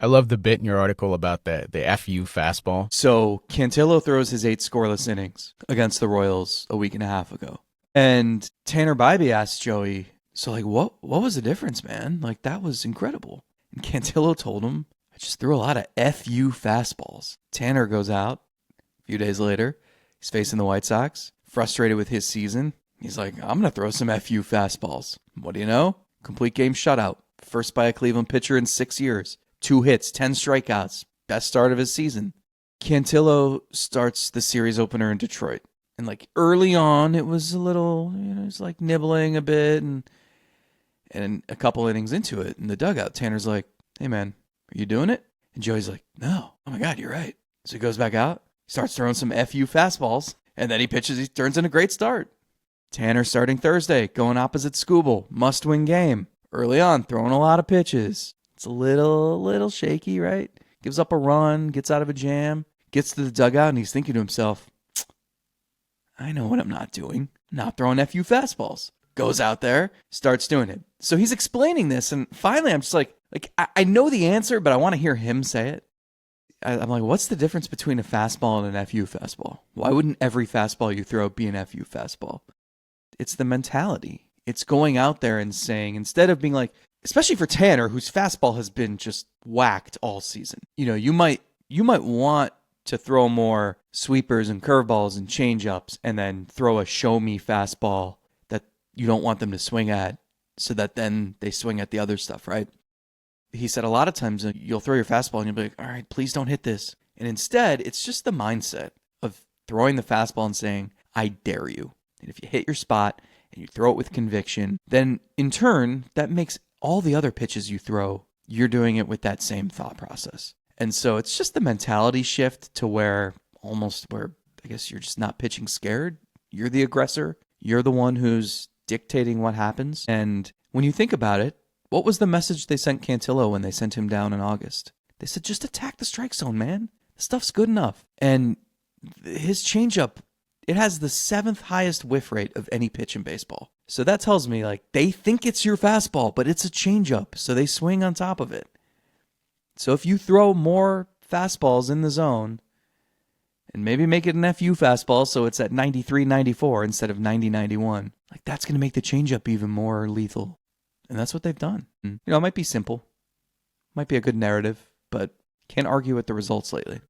I love the bit in your article about the FU fastball. So Cantillo throws his 8 scoreless innings against the Royals a week and a half ago. And Tanner Bybee asked Joey, so like what was the difference, man? Like that was incredible. And Cantillo told him, I just threw a lot of FU fastballs. Tanner goes out a few days later. He's facing the White Sox, frustrated with his season. He's like, I'm going to throw some FU fastballs. What do you know? Complete game shutout. First by a Cleveland pitcher in 6 years. 2 hits, 10 strikeouts. Best start of his season. Cantillo starts the series opener in Detroit. And like early on, it was a little, it's like nibbling a bit. And a couple innings into it in the dugout, Tanner's like, hey man, are you doing it? And Joey's like, no. Oh my God, you're right. So he goes back out, starts throwing some FU fastballs. And then he pitches, he turns in a great start. Tanner starting Thursday, going opposite Scooble. Must-win game. Early on, throwing a lot of pitches. It's a little shaky, right? Gives up a run, gets out of a jam, gets to the dugout, and he's thinking to himself, I know what I'm not doing. I'm not throwing FU fastballs. Goes out there, starts doing it. So he's explaining this, and finally I'm just like I know the answer, but I want to hear him say it. I'm like, what's the difference between a fastball and an FU fastball? Why wouldn't every fastball you throw be an FU fastball? It's the mentality. It's going out there and saying, instead of being like, especially for Tanner, whose fastball has been just whacked all season. You might want to throw more sweepers and curveballs and changeups and then throw a show me fastball that you don't want them to swing at so that then they swing at the other stuff, right? He said a lot of times you'll throw your fastball and you'll be like, all right, please don't hit this. And instead, it's just the mindset of throwing the fastball and saying, I dare you. And if you hit your spot and you throw it with conviction, then in turn, that makes all the other pitches you throw, you're doing it with that same thought process. And so it's just the mentality shift to where I guess you're just not pitching scared. You're the aggressor. You're the one who's dictating what happens. And when you think about it, what was the message they sent Cantillo when they sent him down in August? They said, just attack the strike zone, man. The stuff's good enough. And his changeup, it has the 7th highest whiff rate of any pitch in baseball. So that tells me, like, they think it's your fastball, but it's a changeup, so they swing on top of it. So if you throw more fastballs in the zone, and maybe make it an FU fastball so it's at 93, 94 instead of 90, 91, like, that's going to make the changeup even more lethal. And that's what they've done. It might be simple. Might be a good narrative, but can't argue with the results lately.